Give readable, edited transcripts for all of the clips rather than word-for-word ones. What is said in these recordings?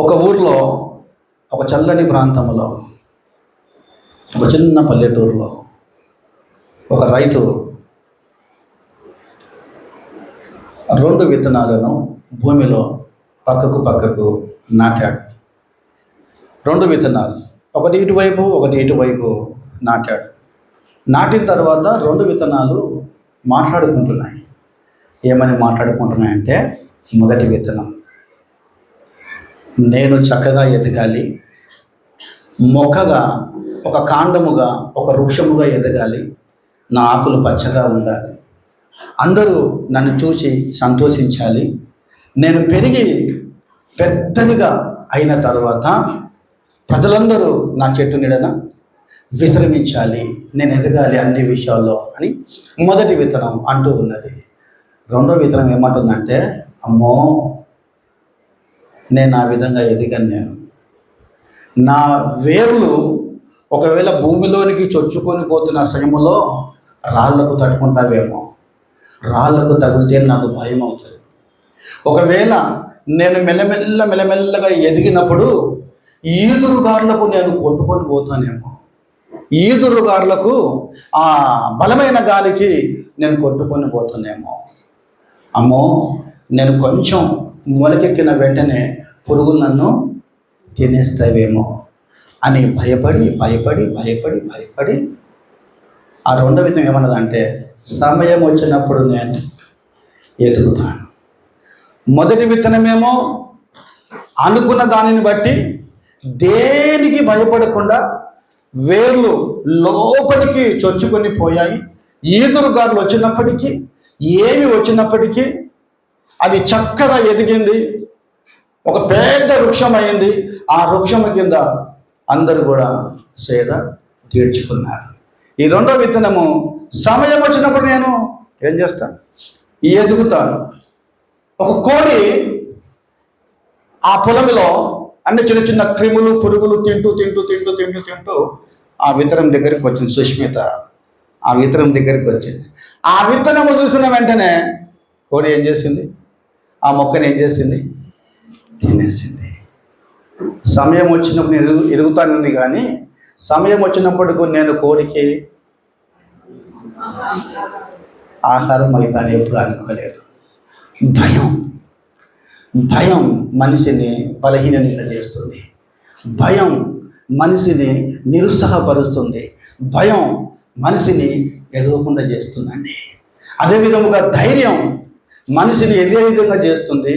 ఒక ఊర్లో ఒక చల్లని ప్రాంతంలో ఒక చిన్న పల్లెటూరులో ఒక రైతు 2 విత్తనాలను భూమిలో పక్కకు నాటాడు. 2 విత్తనాలు, ఒకటి ఇటువైపు నాటాడు. నాటిన తర్వాత 2 విత్తనాలు మాట్లాడుకుంటున్నాయి. ఏమని మాట్లాడుకుంటున్నాయంటే, మొదటి విత్తనం, నేను చక్కగా ఎదగాలి, మొక్కగా, ఒక కాండముగా, ఒక వృక్షముగా ఎదగాలి, నా ఆకులు పచ్చగా ఉండాలి, అందరూ నన్ను చూసి సంతోషించాలి, నేను పెరిగి పెద్దదిగా అయిన తర్వాత ప్రజలందరూ నా చెట్టు నీడన విశ్రమించాలి, నేను ఎదగాలి అన్ని విషయాల్లో అని మొదటి విత్తనం అంటూ ఉన్నది. 2వ విత్తనం ఏమంటుందంటే, అమ్మో, నేను ఆ విధంగా ఎదిగాను, నా వేర్లు ఒకవేళ భూమిలోనికి చొచ్చుకొని పోతున్న సమయంలో రాళ్లకు తట్టుకుంటావేమో, రాళ్లకు తగిలితే నాకు భయం అవుతుంది. ఒకవేళ నేను మెల్లమెల్లగా ఎదిగినప్పుడు ఈదురుగారులకు నేను కొట్టుకొని పోతానేమో, ఈదురుగారులకు ఆ బలమైన గాలికి నేను కొట్టుకొని పోతానేమో, అమ్మో, నేను కొంచెం మొలకెక్కిన వెంటనే పురుగులు నన్ను తినేస్తావేమో అని భయపడి ఆ 2వ విధం ఏమన్నదంటే, సమయం వచ్చినప్పుడు నేను ఎదుగుతాను. మొదటి విత్తనమేమో అనుకున్న దానిని బట్టి దేనికి భయపడకుండా వేర్లు లోపలికి చొచ్చుకొని పోయాయి. ఈదురుగారులు వచ్చినప్పటికీ, ఏమి వచ్చినప్పటికీ అది చక్కగా ఎదిగింది, ఒక పెద్ద వృక్షం అయింది. ఆ వృక్షము కింద అందరూ కూడా సేద తీర్చుకున్నారు. ఈ 2వ విత్తనము, సమయం వచ్చినప్పుడు నేను ఏం చేస్తాను, ఎదుగుతాను. ఒక కోడి ఆ పొలంలో అన్ని చిన్న చిన్న క్రిములు పురుగులు తింటూ ఆ విత్తనం దగ్గరికి వచ్చింది. సుష్మిత ఆ విత్తనం దగ్గరికి వచ్చింది. ఆ విత్తనము చూసిన వెంటనే కోడి ఏం చేసింది, ఆ మొక్కని ఏం చేసింది, తినేసింది. సమయం వచ్చినప్పుడు నేను ఎదుగుతానుంది, కానీ సమయం వచ్చినప్పటికి నేను కోడికి ఆహారం అవుతాను ఎప్పుడు అనుకోలేదు. భయం మనిషిని బలహీనంగా చేస్తుంది, భయం మనిషిని నిరుత్సాహపరుస్తుంది, భయం మనిషిని ఎదగకుండా చేస్తుందండి. అదేవిధముగా ధైర్యం మనిషిని ఎదే విధంగా చేస్తుంది,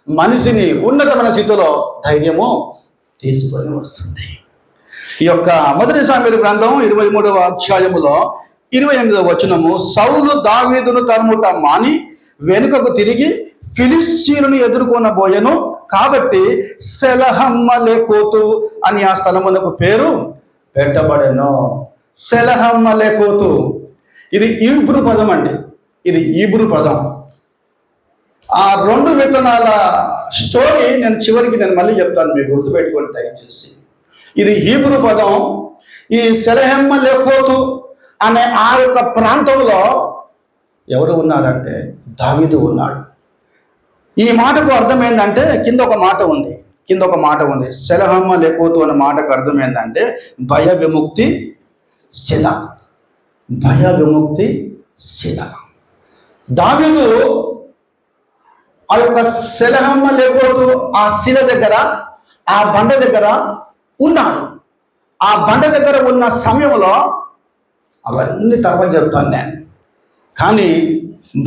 మనిషిని ఉన్నతమైన స్థితిలో ధైర్యము తీసుకొని వస్తుంది. ఈ యొక్క మొదటి సామెతల గ్రంథం 23వ అధ్యాయములో 28వ వచనము, సౌలు దావీదును తరుముట మాని వెనుకకు తిరిగి ఫిలిష్తీయులను ఎదుర్కొనబోయెను, కాబట్టి సెలహమ్మలెకోతు అని ఆ స్థలమునకు పేరు పెట్టబడెను. సెలహమ్మలెకోతు, ఇది హీబ్రూ పదం అండి, ఇది హీబ్రూ పదం. ఆ 2 విత్తనాల స్టోరీ నేను చివరికి మళ్ళీ చెప్తాను, మీకు గుర్తుపెట్టుకోండి దయచేసి. ఇది హీబ్రూ పదం. ఈ సెలహమ్మలెకోతు అనే ఆ యొక్క ప్రాంతంలో ఎవరు ఉన్నారంటే దావీదు ఉన్నాడు. ఈ మాటకు అర్థం ఏంటంటే, కింద ఒక మాట ఉంది. సెలహమ్మలెకోతు అనే మాటకు అర్థం ఏంటంటే భయ విముక్తి శిల. దావీదు ఆ యొక్క సెలహమ్మలెకోతు ఆ శిల దగ్గర, ఆ బండ దగ్గర ఉన్నాడు. ఆ బండ దగ్గర ఉన్న సమయంలో అవన్నీ తర్వాత చెప్తాను నేను, కానీ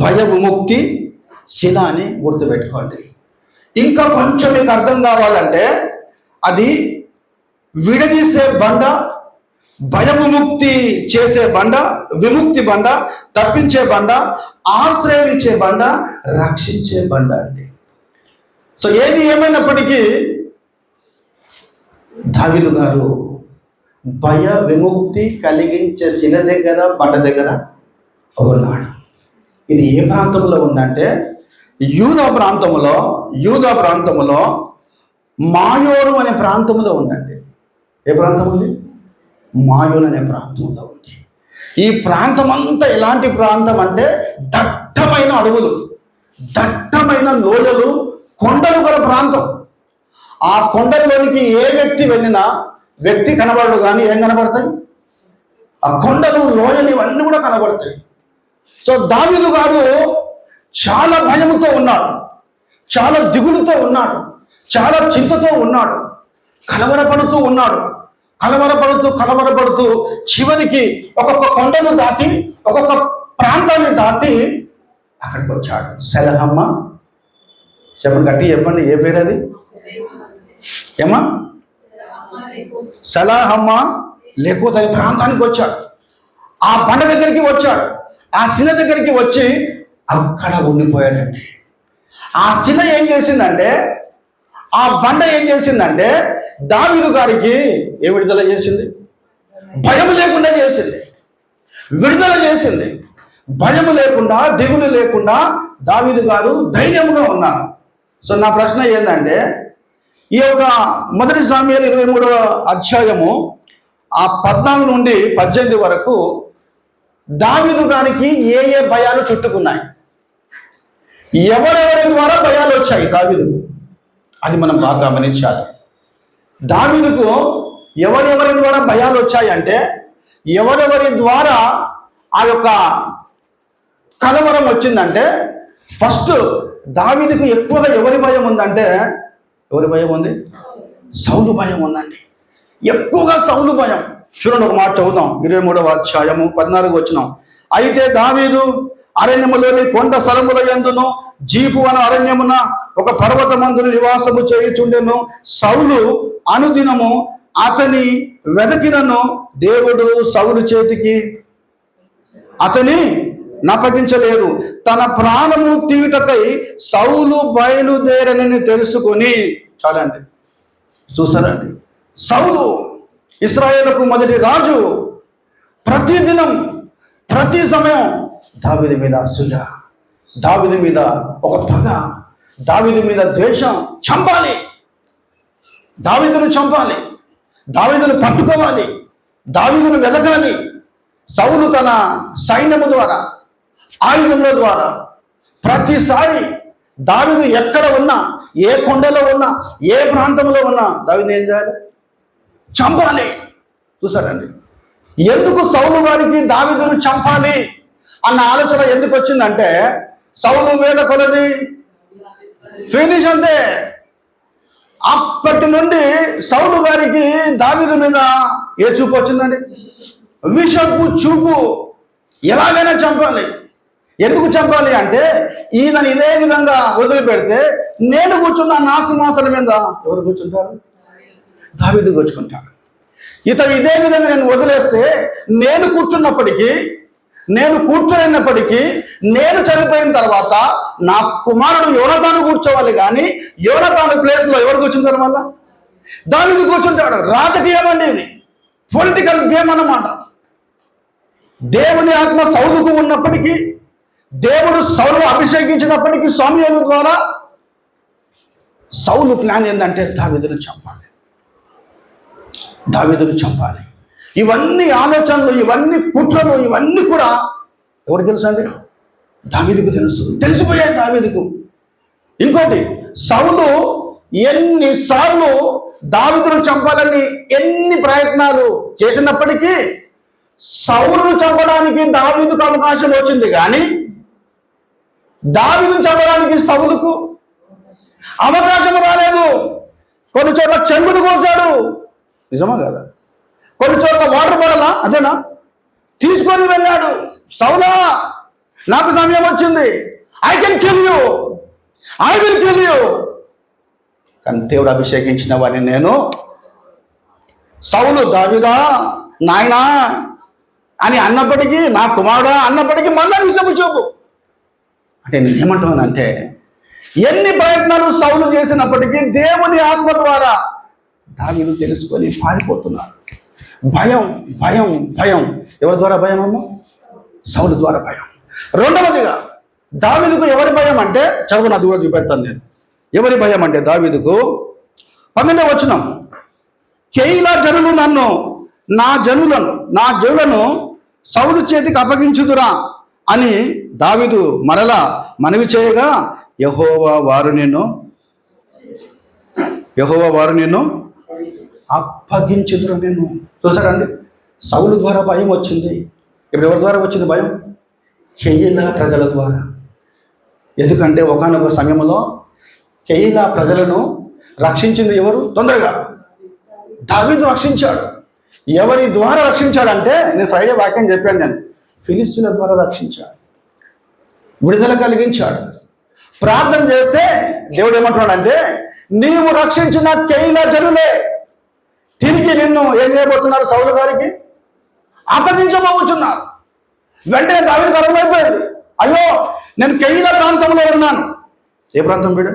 భయ విముక్తి శిల అని గుర్తుపెట్టుకోండి. ఇంకా కొంచెం మీకు అర్థం కావాలంటే, అది విడదీసే బండ, భయ విముక్తి చేసే బండ, విముక్తి బండ, తప్పించే బండ, ఆశ్రయించే బండ, రక్షించే బండ అండి. సో ఏది ఏమైనప్పటికీ దావీదు గారు భయ విముక్తి కలిగించే శిల దగ్గర, బండ దగ్గర ఉన్నాడు. ఇది ఏ ప్రాంతంలో ఉందంటే యూదా ప్రాంతంలో మాయోను అనే ప్రాంతంలో ఉందండి. ఏ ప్రాంతం ఉంది? మాయోను అనే ప్రాంతంలో ఉంది. ఈ ప్రాంతం అంతా ఎలాంటి ప్రాంతం అంటే దట్టమైన అడవులు, దట్టమైన లోయలు, కొండలు గల ప్రాంతం. ఆ కొండల్లోనికి ఏ వ్యక్తి వెళ్ళినా వ్యక్తి కనబడడు, కానీ ఏం కనబడతాయి? ఆ కొండలు, లోయలు ఇవన్నీ కూడా కనబడతాయి. సో దావీదు గారు చాలా భయముతో ఉన్నాడు, చాలా దిగులుతో ఉన్నాడు, చాలా చింతతో ఉన్నాడు, కలవరపడుతూ ఉన్నాడు. కలవరపడుతూ చివరికి ఒక్కొక్క కొండను దాటి, ఒక్కొక్క ప్రాంతాన్ని దాటి అక్కడికి వచ్చాడు. సెలహమ్మ, చెప్పండి, గట్టి చెప్పండి, ఏ పేరు అది? ఏమా? సలాహమ్మ లేకపోతే అది ప్రాంతానికి వచ్చాడు. ఆ బండ దగ్గరికి వచ్చాడు. ఆ శిల దగ్గరికి వచ్చి అక్కడ ఉండిపోయాడండి. ఆ శిల ఏం చేసిందంటే, ఆ బండ ఏం చేసిందంటే దావీదు గారికి ఏ విడుదల చేసింది? భయం లేకుండా చేసింది, విడుదల చేసింది. భయం లేకుండా, దిగులు లేకుండా దావీదు గారు ధైర్యంగా ఉన్నారు. సో నా ప్రశ్న ఏంటంటే, ఈ యొక్క 1 సమూయేలు 23వ అధ్యాయము ఆ 14 నుండి 18 వరకు దావీదు గారికి ఏ ఏ భయాలు చుట్టుకున్నాయి, ఎవరెవరి ద్వారా భయాలు వచ్చాయి దావీదుకు, అది మనం బాగా గమనించాలి. దావీదుకు ఎవరెవరి ద్వారా భయాలు వచ్చాయి అంటే, ఎవరెవరి ద్వారా ఆ యొక్క కలవరం వచ్చిందంటే, ఫస్ట్ దావీదుకు ఎక్కువగా ఎవరి భయం ఉందంటే, ఎవరి భయం ఉంది? సౌలు భయం ఉందండి. ఎక్కువగా సౌలు భయం. చూడండి, ఒక మాట చదువుతాం. 23వ అధ్యాయము 14 వచనం. అయితే దావీదు అరణ్యములోని కొండ స్థలముల యందును జీపు అను అరణ్యమున ఒక పర్వతమందును నివాసము చేయుచుండెను. సౌలు అనుదినము అతని వెదకినను దేవుడు సౌలు చేతికి అతని నప్పగించలేదు. తన ప్రాణము తీయుటకై సౌలు బయలుదేరనని తెలుసుకొని, చాలండి, చూసారండి, సౌలు ఇశ్రాయేలుకు మొదటి రాజు, ప్రతిదినం ప్రతి సమయం దావీదు మీద అసూయ, దావీదు మీద ఒక పగ, దావీదు మీద ద్వేషం. చంపాలి, దావీదును చంపాలి, దావీదును పట్టుకోవాలి, దావీదును వెదకాలి. సౌలు తన సైన్యము ద్వారా, ఆయుధముల ద్వారా ప్రతిసారి దావీదు ఎక్కడ ఉన్నా, ఏ కొండలో ఉన్నా, ఏ ప్రాంతంలో ఉన్నా దావీదు ఏం చేయాలి? చంపాలి. చూసారండి, ఎందుకు సౌలు గారికి దావీదును చంపాలి అన్న ఆలోచన ఎందుకు వచ్చిందంటే, సౌలు వేల కొలది ఫినిష్ అంతే. అప్పటి నుండి సౌలు గారికి దావీదు మీద ఏ చూపు వచ్చిందండి? విషపు చూపు. ఎలాగైనా చంపాలి. ఎందుకు చంపాలి అంటే, ఈయనని ఇదే విధంగా వదిలిపెడితే నేను కూర్చున్న నా సింహాసనం మీద ఎవరు కూర్చుంటారు? దావీదు కూర్చుంటాడు. ఇతను ఇదే విధంగా నేను వదిలేస్తే నేను కూర్చున్నప్పటికీ, నేను కూర్చోలేనప్పటికీ, నేను చనిపోయిన తర్వాత నా కుమారుడు యోనతాను కూర్చోవాలి, కానీ యోనతాను ప్లేస్లో ఎవరు కూర్చుంటారు? మళ్ళా దావీదు కూర్చుంటాడు. రాజకీయం అండి ఇది, పొలిటికల్ గేమ్ అన్నమాట. దేవుని ఆత్మ సౌలుకు ఉన్నప్పటికీ, దేవుడు సౌలు అభిషేకించినప్పటికీ సమూయేలు ద్వారా సౌలు ప్లాన్ ఏంటంటే దావీదును చంపాలి, దావీదును చంపాలి. ఇవన్నీ ఆలోచనలు, ఇవన్నీ కుట్రలు, ఇవన్నీ కూడా ఎవరు తెలుసు అండి? దావీదుకు తెలుసు, తెలిసిపోయాయి దావీదుకు. ఇంకోటి, సౌలు ఎన్నిసార్లు దావీదును చంపాలని ఎన్ని ప్రయత్నాలు చేసినప్పటికీ సౌలును చంపడానికి దావీదుకు అవకాశం వచ్చింది, కానీ దావీదును చంపడానికి సౌలుకు అవకాశం రాలేదు. కొన్ని చోట్ల చెంగును కోసాడు, నిజమా కదా? కొన్ని చోట్ల వాటర్ బాటిల్, అదేనా, తీసుకొని వెళ్ళాడు. సౌలా, నాకు సమయం వచ్చింది, I can kill you, I will kill you. కానీ దేవుడు అభిషేకించిన వాడిని నేను. సౌలు దావీదా నాయనా అని అన్నప్పటికీ, నా కుమారుడా అన్నప్పటికీ మళ్ళా విషపు చూపు. అంటే నేను ఏమంటున్నానంటే, ఎన్ని ప్రయత్నాలు సౌలు చేసినప్పటికీ దేవుని ఆత్మ ద్వారా దావీదు తెలుసుకొని పారిపోతున్నాడు. భయం, భయం, భయం. ఎవరి ద్వారా భయం అమ్మ? సౌలు ద్వారా భయం. రెండవదిగా దావీదుకు ఎవరి భయం అంటే, చదువు నా దూరం చూపెడతాను నేను. ఎవరి భయం అంటే దావీదుకు 12వ వచనం, కేయిలా జనులు నన్ను, నా జనులను సౌలు చేతికి అప్పగించుదురా అని దావీదు మరలా మనవి చేయగా, యెహోవా వారు నిన్ను యెహోవా వారు నిన్ను అప్పగించుదురు. నేను చూసారండి, సౌలు ద్వారా భయం వచ్చింది. ఇప్పుడు ఎవరి ద్వారా వచ్చింది భయం? కెయీలా ప్రజల ద్వారా. ఎందుకంటే ఒకానొక సమయంలో కెయీలా ప్రజలను రక్షించింది ఎవరు? తొందరగా దావీదు రక్షించాడు. ఎవరి ద్వారా రక్షించాడంటే, నేను ఫ్రైడే వాక్యం చెప్పాను, నేను ఫిలిష్తీయుల ద్వారా రక్షించాడు, విడుదల కలిగించాడు. ప్రార్థన చేస్తే దేవుడు ఏమంటున్నాడంటే, నీవు రక్షించిన కెయీలా జనులే తిరిగి నిన్ను ఏం చేయబోతున్నారు? సౌలు గారికి అప్పగించబోతున్నారు. వెంటనే దావీదుకు అర్థమైపోయింది, అయ్యో నేను కెయీలా ప్రాంతంలో ఉన్నాను. ఏ ప్రాంతం వీడు?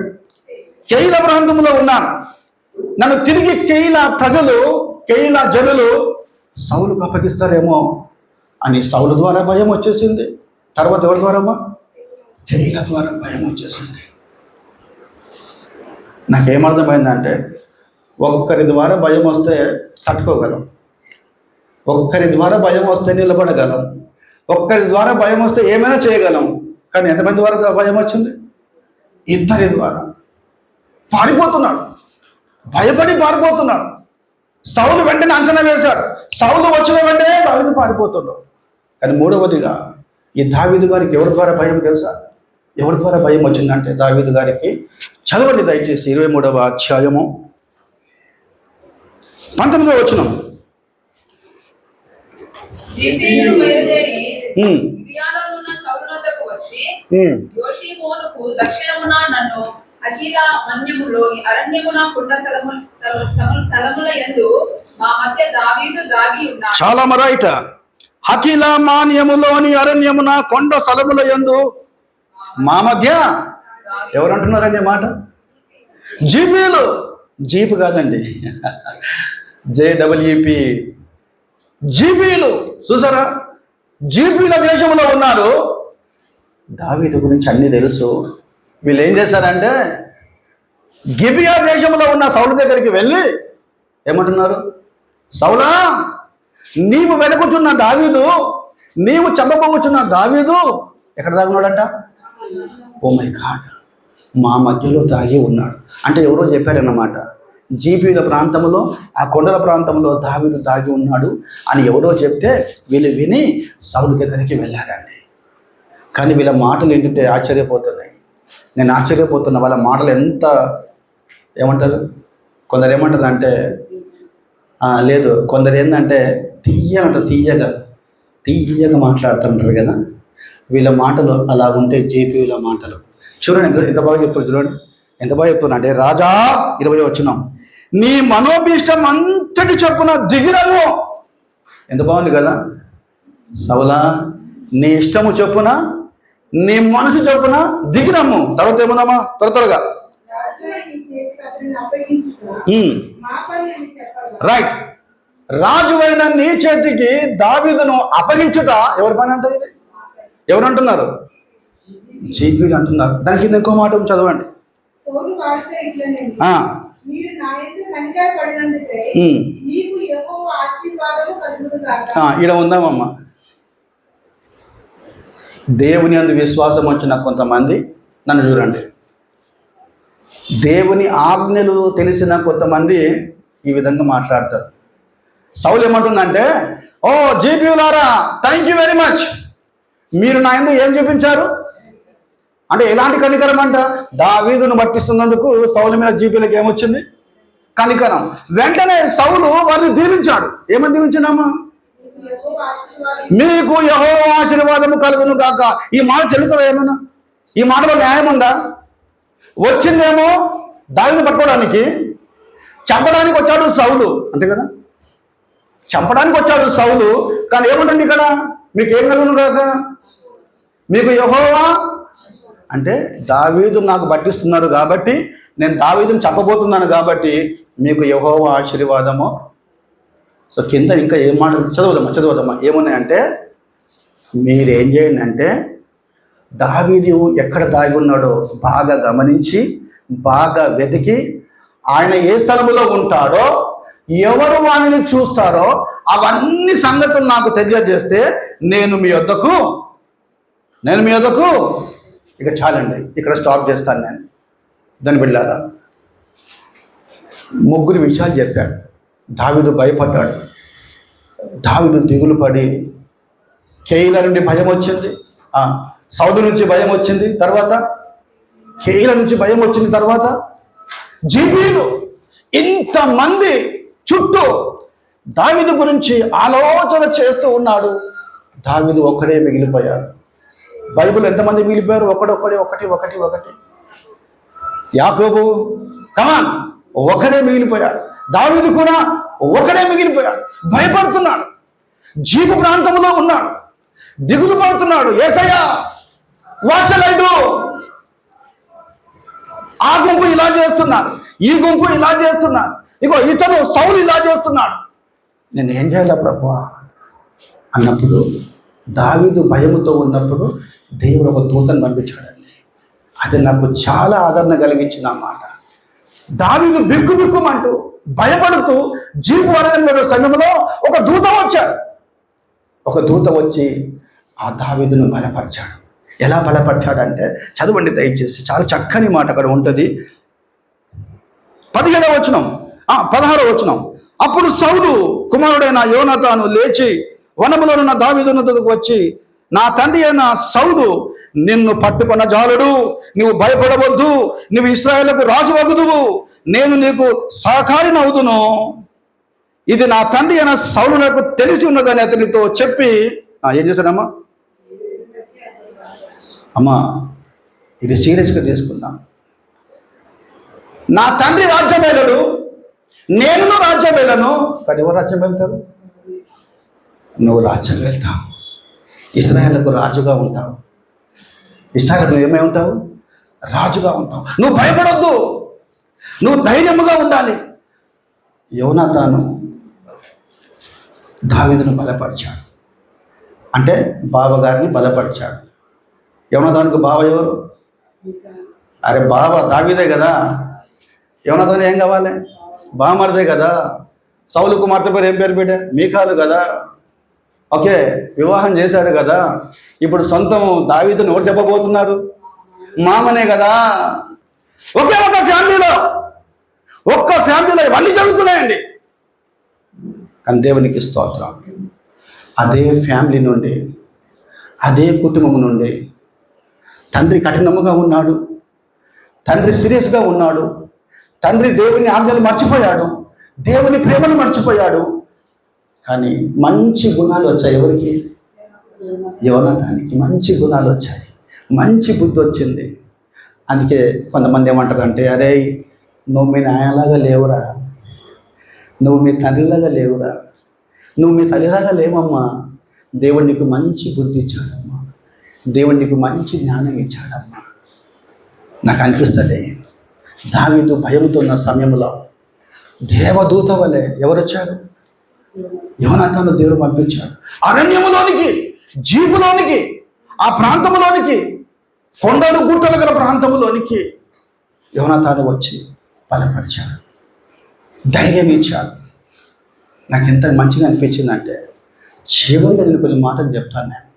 కెయీలా ప్రాంతంలో ఉన్నాను. నన్ను తిరిగి కెయీలా ప్రజలు, కెయీలా జనులు సౌలుకు అప్పగిస్తారేమో అని సౌలు ద్వారా భయం వచ్చేసింది. తర్వాత ఎవరి ద్వారమ్మా? కెయీలా ద్వారా భయం వచ్చేసింది. నాకేమర్థమైందంటే, ఒక్కరి ద్వారా భయం వస్తే తట్టుకోగలం, ఒక్కరి ద్వారా భయం వస్తే నిలబడగలం, ఒక్కరి ద్వారా భయం వస్తే ఏమైనా చేయగలం. కానీ ఎంతమంది ద్వారా భయం వచ్చింది? ఇద్దరి ద్వారా. పారిపోతున్నాడు, భయపడి పారిపోతున్నాడు. సౌలు వెంటనే అంచనా వేశాడు, సౌలు వచ్చిన వెంటనే దావీదు పారిపోతున్నాడు. కానీ మూడవదిగా ఈ దావీదు గారికి ఎవరి ద్వారా భయం తెలుసా? ఎవరి ద్వారా భయం వచ్చిందంటే దావీదు గారికి, చదవండి దయచేసి 23వ అధ్యాయము 19వ వచనం. చాలా మరైట, హకీలా మాన్యములోని అరణ్యమున కొండ స్థలముల యందు మా మధ్య ఎవరంటున్నారండి మాట? జీపీలు. జీపు కాదండి, JEEP, జీపీలు. చూసారా, జీపీల దేశంలో ఉన్నారు. దావీదు గురించి అన్నీ తెలుసు. వీళ్ళు ఏం చేశారంటే, గిబియా దేశంలో ఉన్న సౌలు దగ్గరికి వెళ్ళి ఏమంటున్నారు? సౌలా, నీవు వెనుకుచున్న దావీదు, నీవు చంపబోచున్న దావీదు ఎక్కడ దాగున్నాడంట? ఓ మై గాడ్, మా మధ్యలో దాగి ఉన్నాడు. అంటే ఎవరో చెప్పారన్నమాట, జీపీల ప్రాంతంలో, ఆ కొండల ప్రాంతంలో దావీదు దాగి ఉన్నాడు అని ఎవరో చెప్తే వీళ్ళు విని సౌలు దగ్గరికి వెళ్ళారండి. కానీ వీళ్ళ మాటలు ఏంటంటే ఆశ్చర్యపోతున్నాయి. నేను ఆశ్చర్యపోతున్నా, వాళ్ళ మాటలు ఎంత ఏమంటారు, కొందరు ఏమంటారు అంటే, లేదు కొందరు ఏంటంటే తీయగా మాట్లాడుతుంటారు కదా, వీళ్ళ మాటలు అలా ఉంటే జీపీల మాటలు. చూడండి ఎంత బాగా చెప్తారు, చూడండి ఎంత బాగా చెప్తున్నా అంటే, రాజా 20వ వచనం, నీ మనోభీష్టం అంతటి చొప్పున దిగిరము. ఎంత బాగుంది కదా, సౌలా నీ ఇష్టము చొప్పున, నీ మనసు చొప్పున దిగిరము. తర్వాత ఏముందమ్మా? త్వరగా రైట్, రాజువైన నీ చేతికి దావీదును అప్పగించుట ఎవరి పని అంటే? ఇది ఎవరు అంటున్నారు? జీపీలు అంటున్నారు. దానికి ఇంకో మాట చదవండి. ఈడ ఉందామమ్మా. దేవుని అందు విశ్వాసం వచ్చిన కొంతమంది నన్ను చూడండి, దేవుని ఆజ్ఞలు తెలిసిన కొంతమంది ఈ విధంగా మాట్లాడతారు. సౌలు ఏమంటుందంటే, ఓ జీపీలారా, థ్యాంక్ యూ వెరీ మచ్, మీరు నా యందు ఏం చూపించారు అంటే ఎలాంటి కనికరం అంట? దావీదును పట్టిస్తున్నందుకు సౌలు మీద జీపీలకు ఏమొచ్చింది? కనికరం. వెంటనే సౌలు వారిని దీవించాడు. ఏమని దీవించాడమ్మా? మీకు యెహోవా ఆశీర్వాదము కలుగును గాక. ఈ మాట చెల్లుతుందా? ఏమన్నా ఈ మాటలో న్యాయం ఉందా? వచ్చిందేమో దావీదును పట్టుకోవడానికి, చంపడానికి వచ్చాడు సౌలు, అంతే కదా, చంపడానికి వచ్చాడు సౌలు. కానీ ఏముంటుంది ఇక్కడ? మీకు ఏం కలుగును గాక, మీకు యెహోవా అంటే దావీదు నాకు పట్టిస్తున్నాడు కాబట్టి, నేను దావీదును చంపబోతున్నాను కాబట్టి మీకు యెహోవా ఆశీర్వాదము. సో కింద ఇంకా ఏం మాట చదవదమ్మా ఏమున్నాయంటే, మీరేం చేయండి అంటే, దావీదు ఎక్కడ దాగి ఉన్నాడో బాగా గమనించి, బాగా వెతికి, ఆయన ఏ స్థలములో ఉంటాడో, ఎవరు వారిని చూస్తారో అవన్నీ సంగతులు నాకు తెలియజేస్తే నేను మీ వద్దకు ఇక చాలండి, ఇక్కడ స్టాప్ చేస్తాను నేను. దాన్ని వెళ్ళారా ముగ్గురు విషయాలు చెప్పాడు. దావీదు భయపడ్డాడు. దావీదు దిగులు పడి, కేయిల నుండి భయం వచ్చింది, సౌలు నుంచి భయం వచ్చింది, తర్వాత కేయిల నుంచి భయం వచ్చింది, తర్వాత జీబీలు, ఇంతమంది చుట్టూ దావీదు గురించి ఆలోచన చేస్తూ ఉన్నాడు. దావీదు ఒక్కడే మిగిలిపోయాడు. బైబిల్ ఎంతమంది మిగిలిపోయారు? ఒకటి. యాకోబు కమాన్ ఒకడే మిగిలిపోయాడు. దావీదు కూడా ఒకడే మిగిలిపోయాడు. భయపడుతున్నాడు, జీపు ప్రాంతంలో ఉన్నాడు, దిగులు పడుతున్నాడు. యేసయ్యా వాచలేడు, ఆ గుంపు ఇలా చేస్తున్నారు, ఈ గుంపు ఇలా చేస్తున్నారు, ఇగో ఇతను సౌలు ఇలా చేస్తున్నాడు, నేను ఏం చేయాలి ప్రభువా అన్నప్పుడు, దావీదు భయముతో ఉన్నప్పుడు దేవుడు ఒక దూతను పంపించాడండి. అది నాకు చాలా ఆదరణ కలిగించిన మాట. దావీదు బిక్కుమంటూ భయపడుతూ జీపు వరణంలో సమయంలో ఒక దూత వచ్చాడు. ఒక దూత వచ్చి ఆ దావీదును బలపరిచాడు. ఎలా బలపరిచాడంటే, చదవండి దయచేసి, చాలా చక్కని మాట అక్కడ ఉంటుంది. 17వ వచనం, 16వ వచనం. అప్పుడు సౌలు కుమారుడైన యోనాతాను లేచి వనములోనున్న దావీదునకు వచ్చి, నా తండ్రి అయిన సౌలు నిన్ను పట్టుకున్న జాలుడు, నువ్వు భయపడవద్దు, నువ్వు ఇశ్రాయేలుకు రాజు అగుదువు, నేను నీకు సహకారినవుదును, ఇది నా తండ్రి అయిన సౌలునకు తెలిసి ఉన్నదని అతనితో చెప్పి ఏం చేశాడమ్మా? అమ్మా ఇది సీరియస్గా తీసుకుందాం. నా తండ్రి రాజ్యం వెళ్ళడు, నేను రాజ్యం వెళ్ళను, కానీ ఎవరు రాజ్యం వెళ్తారు? నువ్వు రాజ్యం వెళ్తావు, ఇశ్రాయేలుకు రాజుగా ఉంటావు. ఇశ్రాయేలుకు ఏమై ఉంటావు? రాజుగా ఉంటావు. నువ్వు భయపడొద్దు, నువ్వు ధైర్యముగా ఉండాలి. యోనాతాను దావీదును బలపరిచాడు, అంటే బావగారిని బలపరిచాడు. యోనాతానుకు బావ ఎవరు? అరే బావ దావీదే కదా. యోనాతాను ఏం కావాలి? బామర్దే కదా. సౌలు కుమార్తె పేరు ఏం పేరు పెట్టా? మీకాలు కదా. ఓకే, వివాహం చేశాడు కదా. ఇప్పుడు సొంతం దావీదును ఎవరు చెప్పబోతున్నారు? మామనే కదా. ఒక ఫ్యామిలీలో ఇవన్నీ జరుగుతున్నాయండి. కానీ దేవునికి స్తోత్రం, అదే ఫ్యామిలీ నుండి, అదే కుటుంబం నుండి తండ్రి కఠినముగా ఉన్నాడు, తండ్రి సీరియస్గా ఉన్నాడు, తండ్రి దేవుని ఆజ్ఞలు మర్చిపోయాడు, దేవుని ప్రేమను మర్చిపోయాడు. కానీ మంచి గుణాలు వచ్చాయి. ఎవరికి? యోనాతానికి మంచి గుణాలు వచ్చాయి, మంచి బుద్ధి వచ్చింది. అందుకే కొంతమంది ఏమంటారంటే, అరే నువ్వు మీ నాయలాగా లేవురా, నువ్వు మీ తండ్రిలాగా లేవురా, నువ్వు మీ తల్లిలాగా లేవమ్మా. దేవుడు నీకు మంచి బుద్ధి ఇచ్చాడమ్మా, దేవుడు నీకు మంచి జ్ఞానం ఇచ్చాడమ్మా. నాకు అనిపిస్తుంది, దావీదు భయంతో ఉన్న సమయంలో దేవదూత వలె ఎవరు వచ్చారు? యోనాతాను దేవుడు పంపించాడు. అరణ్యములోనికి, జీపులోనికి, ఆ ప్రాంతంలోనికి, కొండలు గుట్టలు గల ప్రాంతంలోనికి యోనాతాను వచ్చి బలపరిచాడు, ధైర్యం ఇచ్చాడు. నాకు ఎంత మంచిగా అనిపించిందంటే, చివరిగా నేను కొన్ని మాటలు చెప్తాను. నేను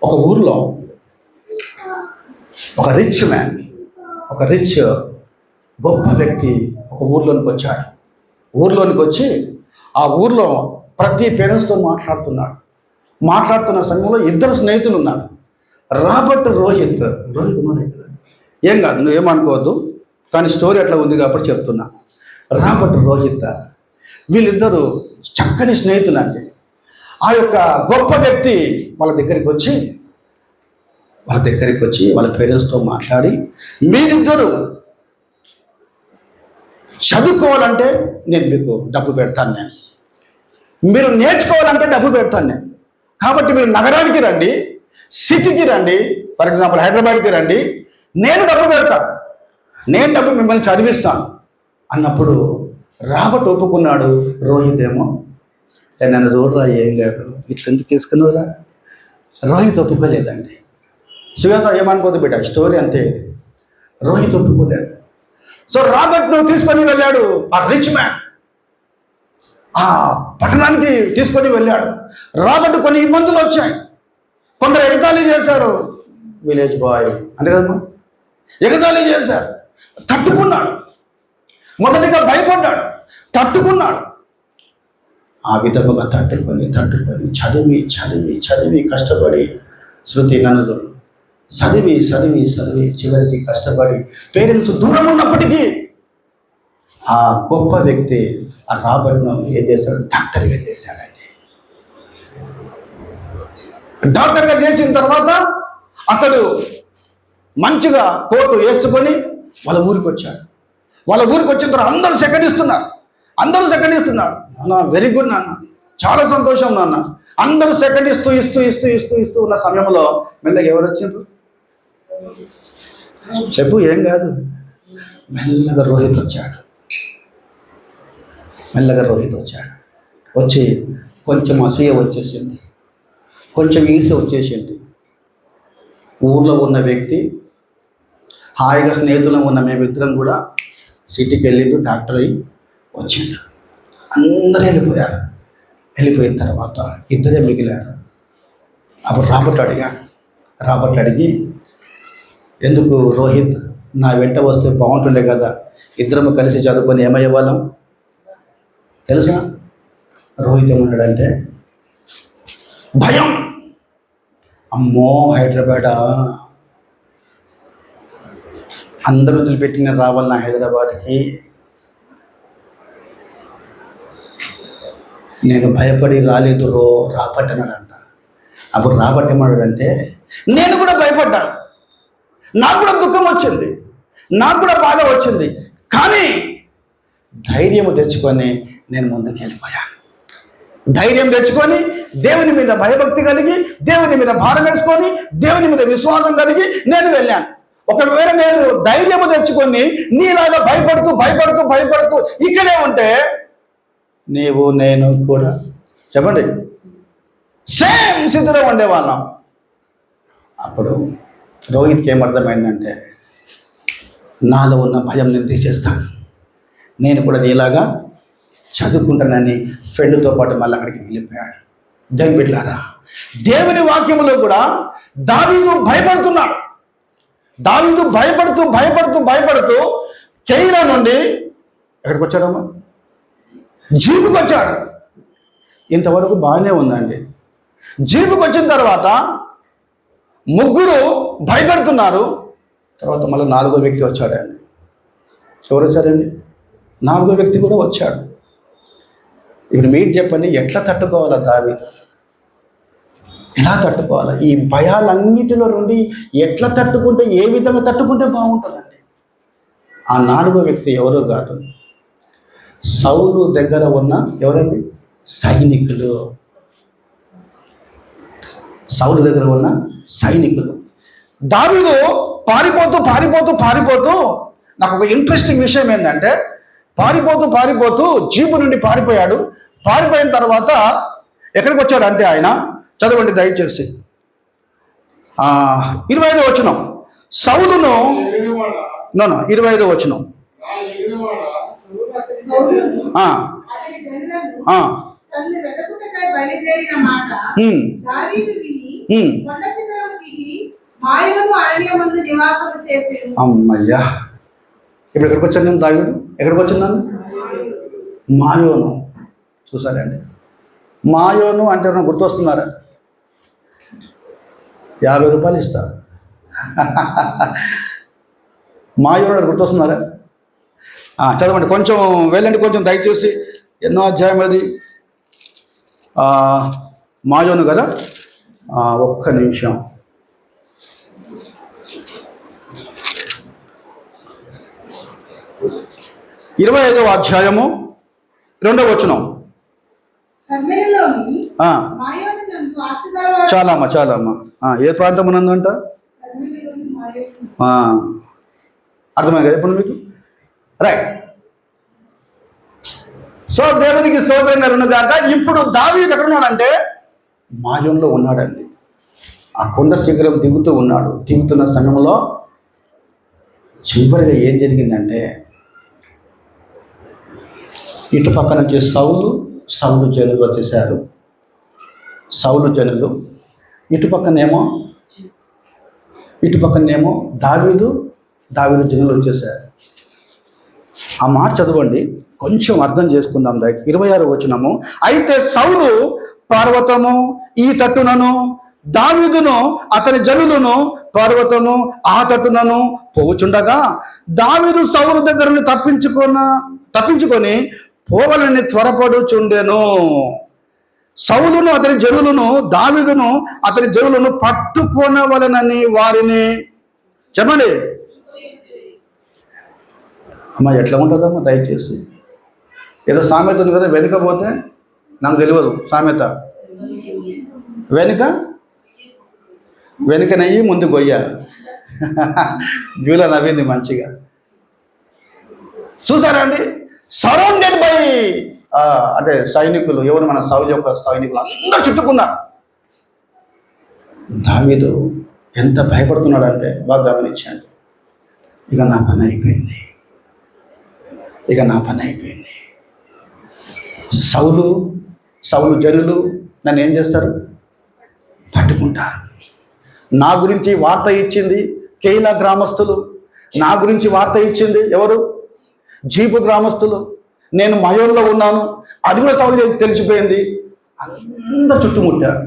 ఒక ఊరిలో ఒక రిచ్ మ్యాన్, ఒక రిచ్ గొప్ప వ్యక్తి ఒక ఊర్లోనికి వచ్చాడు. ఊర్లోనికి వచ్చి ఆ ఊర్లో ప్రతి పేరెంట్స్తో మాట్లాడుతున్న సమయంలో ఇద్దరు స్నేహితులు ఉన్నారు. రాబర్ట్, రోహిత్ ఉన్నాడు ఇక్కడ. ఏం కాదు, నువ్వు ఏమనుకోవద్దు, కానీ స్టోరీ అట్లా ఉంది కాబట్టి చెప్తున్నా. రాబర్ట్, రోహిత్ వీళ్ళిద్దరూ చక్కని స్నేహితులు అండి. ఆ యొక్క గొప్ప వ్యక్తి వాళ్ళ దగ్గరికి వచ్చి వాళ్ళ పేరెంట్స్తో మాట్లాడి, మీరిద్దరూ చదువుకోవాలంటే నేను మీకు డబ్బు పెడతాను, మీరు నేర్చుకోవాలంటే డబ్బు పెడతాను నేను, కాబట్టి మీరు నగరానికి రండి, సిటీకి రండి, ఫర్ ఎగ్జాంపుల్ హైదరాబాద్కి రండి, నేను డబ్బు పెడతాను, నేను డబ్బు మిమ్మల్ని చదివిస్తాను అన్నప్పుడు రాబర్ట్ ఒప్పుకున్నాడు. రోహిత్ ఏమో, నన్ను చూడరా, ఏం లేదు, ఇట్లా ఎందుకు తీసుకున్నావురా? రోహిత్ ఒప్పుకోలేదండి. శ్వేత ఏమనుకోదు బిడ్డ, స్టోరీ అంతే. ఇది రోహిత్ ఒప్పుకోలేదు. సో రాబర్ట్ నువ్వు తీసుకొని వెళ్ళాడు. ఆ రిచ్ మ్యాన్ ఆ పట్టణానికి తీసుకొని వెళ్ళాడు. రాబర్ట్ కొన్ని ఇబ్బందులు వచ్చాయి, కొందరు ఎగతాళి చేశారు. విలేజ్ బాయ్ అంతే కదమ్మా, ఎగతాళి చేశారు. తట్టుకున్నాడు. మొదటిగా భయపడ్డాడు, తట్టుకున్నాడు. ఆ విధముగా తట్టుకొని చదివి చదివి చదివి కష్టపడి శృతి నన్ను చదివి చదివి చదివి చివరికి కష్టపడి పేరెంట్స్ దూరం ఉన్నప్పటికీ ఆ గొప్ప వ్యక్తి ఆ రాబర్ట్ను ఏం చేశాడు? డాక్టర్గా చేశాడండి. డాక్టర్గా చేసిన తర్వాత అతడు మంచిగా కోటు వేసుకొని వాళ్ళ ఊరికి వచ్చాడు. వాళ్ళ ఊరికి వచ్చిన తర్వాత అందరూ సెకండిస్తున్నారు. నాన్న వెరీ గుడ్ నాన్న, చాలా సంతోషం నాన్న. అందరూ సెకండ్ ఇస్తూ ఉన్న సమయంలో మెల్లగా ఎవరు వచ్చిండ్రు? చెప్పు, ఏం కాదు. మెల్లగా రోహిత్ వచ్చాడు. వచ్చి కొంచెం అసూయ వచ్చేసింది, కొంచెం ఈర్ష్య వచ్చేసింది. ఊర్లో ఉన్న వ్యక్తి, హాయిగా స్నేహితులం ఉన్న మేమిద్దరం కూడా సిటీకి వెళ్ళిండు, డాక్టర్ అయ్యి వచ్చిండు. అందరూ వెళ్ళిపోయారు. వెళ్ళిపోయిన తర్వాత ఇద్దరే మిగిలారు. అప్పుడు రాబర్ట్ అడిగి ఎందుకు రోహిత్ నా వెంట వస్తే బాగుంటుండే కదా, ఇద్దరము కలిసి చదువుకొని ఏమయ్యే వాళ్ళం తెలుసా? రోహిత్ ఏమన్నాడంటే, భయం. అమ్మో హైదరాబాద్, అందరూ వదిలిపెట్టి నేను రావాలి నా హైదరాబాద్కి. నేను భయపడి రాలేదు రాబర్ట్ అన్నాడంట. అప్పుడు రాబర్ట్ ఏమన్నాడంటే, నేను కూడా భయపడ్డాను, నాకు కూడా దుఃఖం వచ్చింది, నాకు కూడా బాధ వచ్చింది, కానీ ధైర్యం తెచ్చుకొని నేను ముందుకు వెళ్ళిపోయాను. ధైర్యం తెచ్చుకొని దేవుని మీద భయభక్తి కలిగి, దేవుని మీద భారం వేసుకొని, దేవుని మీద విశ్వాసం కలిగి నేను వెళ్ళాను. ఒకవేళ నేను ధైర్యము తెచ్చుకొని నీలాగా భయపడుతూ ఇక్కడే ఉంటే నీవు నేను కూడా చెప్పండి సేమ్ స్థితిలో ఉండేవాళ్ళం. అప్పుడు రోహిత్కి ఏమర్థమైందంటే, నాలో ఉన్న భయం నేను తీసేస్తాను, నేను కూడా నీలాగా చదువుకుంటానని ఫ్రెండ్తో పాటు మళ్ళీ అక్కడికి వెళ్ళిపోయాడు. దేవుని బిడ్డలారా, దేవుని వాక్యములో కూడా దావీదు భయపడుతున్నాడు. దావీదు భయపడుతూ కెయీలా నుండి ఎక్కడికి వచ్చాడమ్మా? జీపుకి వచ్చాడు. ఇంతవరకు బాగానే ఉందండి. జీపుకి వచ్చిన తర్వాత ముగ్గురు భయపడుతున్నారు. తర్వాత మళ్ళీ నాలుగో వ్యక్తి వచ్చాడండి. ఎవరు వచ్చారండి? నాలుగో వ్యక్తి కూడా వచ్చాడు. ఇప్పుడు మీరు చెప్పండి, ఎట్లా తట్టుకోవాలా దావీదు? ఎలా తట్టుకోవాలా? ఈ భయాలన్నిటిలో నుండి ఎట్లా తట్టుకుంటే, ఏ విధంగా తట్టుకుంటే బాగుంటుందండి? ఆ నాలుగో వ్యక్తి ఎవరో కాదు, సౌలు దగ్గర ఉన్న ఎవరండి? సైనికులు. సౌలు దగ్గర ఉన్న సైనికులు. దావీదు పారిపోతూ నాకు ఒక ఇంట్రెస్టింగ్ విషయం ఏంటంటే, పారిపోతూ జీపు నుండి పారిపోయాడు. పారిపోయిన తర్వాత ఎక్కడికి వచ్చాడు అంటే, ఆయన చదవండి దయచేసి 25వ వచనం. సౌలును 25వ వచనం. అమ్మయ్యా, ఇప్పుడు ఎక్కడికి వచ్చాను నేను? దావీదు ఎక్కడికి వచ్చిందాన్ని? మాయోను. చూసారండి, మాయోను అంటే నాకు గుర్తొస్తున్నారా? 50 రూపాయలు ఇస్తా. మాయోను గుర్తొస్తున్నారా? చదవండి, కొంచెం వెళ్ళండి, కొంచెం దయచేసి. ఎన్నో అధ్యాయం అది? మాయోను కదా, ఒక్క నిమిషం. 25వ అధ్యాయము 2వ వచనం. చాలమ్మా. ఏ ప్రాంతం ఉన్నదంట? అర్థమైంది కదా ఇప్పుడు మీకు? రైట్. సో దేవునికి స్తోత్రం కలుగును గాక. ఇప్పుడు దావీదు ఎక్కడ ఉన్నాడంటే, మాయోన్లో ఉన్నాడండి. ఆ కొండ శిఖరం దిగుతున్న సమయంలో చివరిగా ఏం జరిగిందంటే, ఇటు పక్క నుంచి సౌలు జనులు వచ్చేసారు. సౌలు జనులు ఇటు పక్కనేమో దావీదు జనులు వచ్చేసారు. ఆ మాట చదవండి, కొంచెం అర్థం చేసుకుందాం. 26 వచనము. అయితే సౌలు పర్వతము ఈ తట్టునను, దావీదును అతని జనులను పర్వతము ఆ తట్టునను పోవుచుండగా, దావీదు సౌలు దగ్గర నుండి తప్పించుకొని పోవాలని త్వరపడుచుండెను. సౌలును అతని జనులను, దావీదును అతని జనులను పట్టుకొనవలనని వారిని చెప్పండి. అమ్మ ఎట్లా ఉంటుందమ్మా దయచేసి? ఏదో సామెత ఉంది కదా, వెనుక పోతే నాకు తెలియదు సామెత. వెనుక నెయ్యి ముందు గొయ్య. జూల నవ్వింది మంచిగా. చూసారా అండి? సరౌండెడ్ బై అంటే సైనికులు, ఎవరు మన సౌలు యొక్క సైనికులు అందరూ చుట్టుకున్నారు. దావీదు ఎంత భయపడుతున్నాడు అంటే బాగా గమనించండి. ఇక నా పని అయిపోయింది. సౌలు జనులు నన్ను ఏం చేస్తారు? పట్టుకుంటారు. నా గురించి వార్త ఇచ్చింది కేయిలా గ్రామస్తులు, నా గురించి వార్త ఇచ్చింది ఎవరు? జీపు గ్రామస్తులు. నేను మయోన్లో ఉన్నాను, అది కూడా సౌలు తెలిసిపోయింది. అందరూ చుట్టుముట్టారు.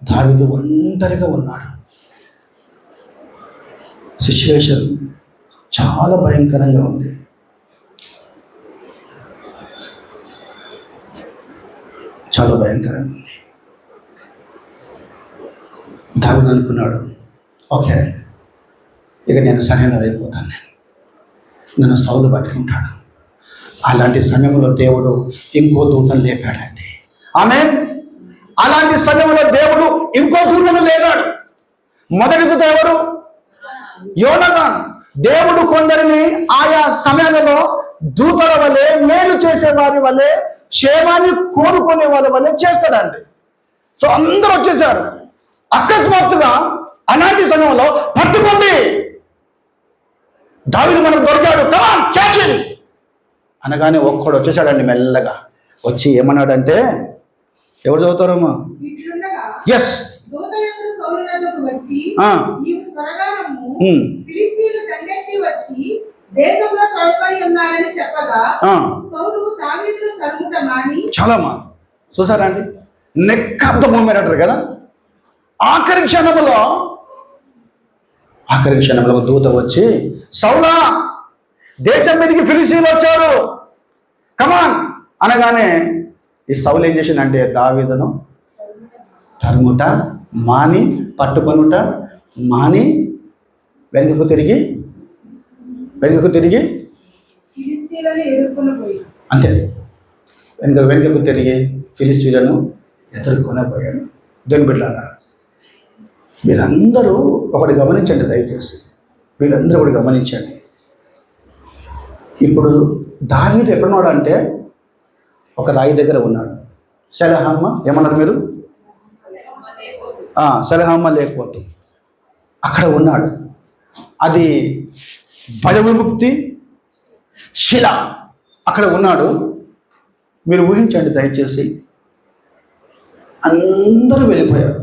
దావీదు ఒంటరిగా ఉన్నాడు. సిచ్యువేషన్ చాలా భయంకరంగా ఉంది. దావీదు అనుకున్నాడు, ఓకే ఇక నేను సరైనదైపోతాను, నన్ను సౌలు పట్టుకుంటాడు. అలాంటి సమయంలో దేవుడు ఇంకో దూతను లేపాడండి. ఆమేన్. అలాంటి సమయంలో దేవుడు ఇంకో దూతను లేపాడు. మొదటి దూత ఎవరు? యోనాతాను. దేవుడు కొందరిని ఆయా సమయాలలో దూతల వలె, మేలు చేసే వారి వలె, క్షేమాన్ని కోరుకునే వాళ్ళ వలె చేస్తాడండి. సో అందరూ వచ్చేసారు. అకస్మాత్తుగా అలాంటి సమయంలో పట్టుకోండి, దావీదు మనకు దొరికాడు, కమాన్ క్యాచ్ హిమ్ అనగానే ఒక్కడు వచ్చేసాడండి. మెల్లగా వచ్చి ఏమన్నాడంటే, ఎవరు చదువుతారమ్మా? ఎస్. చాలామా చూసారా అండి? నెక్ ఆఫ్ ద మూమెంట్ అంటారు కదా. ఆఖరి క్షణంలో ఒక దూత వచ్చి, సౌలా దేశం మీదకి ఫిలిస్తీయులు వచ్చారు, కమాన్ అనగానే ఈ సౌలు ఏం చేసిందంటే దావీదును తరుముట మాని, పట్టుకొనుట మాని, వెనుకకు తిరిగి అంతే, వెనుకకు తిరిగి ఫిలిస్తీయులను ఎదుర్కొనపోయాడు. దేవుని బిడ్డలారా, మీరందరూ ఒకటి గమనించండి దయచేసి. మీరందరూ ఒకటి గమనించండి. ఇప్పుడు దావీదు ఎక్కడున్నాడు అంటే ఒక రాయి దగ్గర ఉన్నాడు. సెలహమ్మ ఏమన్నారు మీరు? సెలహమ్మ లేకపోతే అక్కడ ఉన్నాడు. అది భయ విముక్తి శిల, అక్కడ ఉన్నాడు. మీరు ఊహించండి దయచేసి. అందరూ వెళ్ళిపోయారు.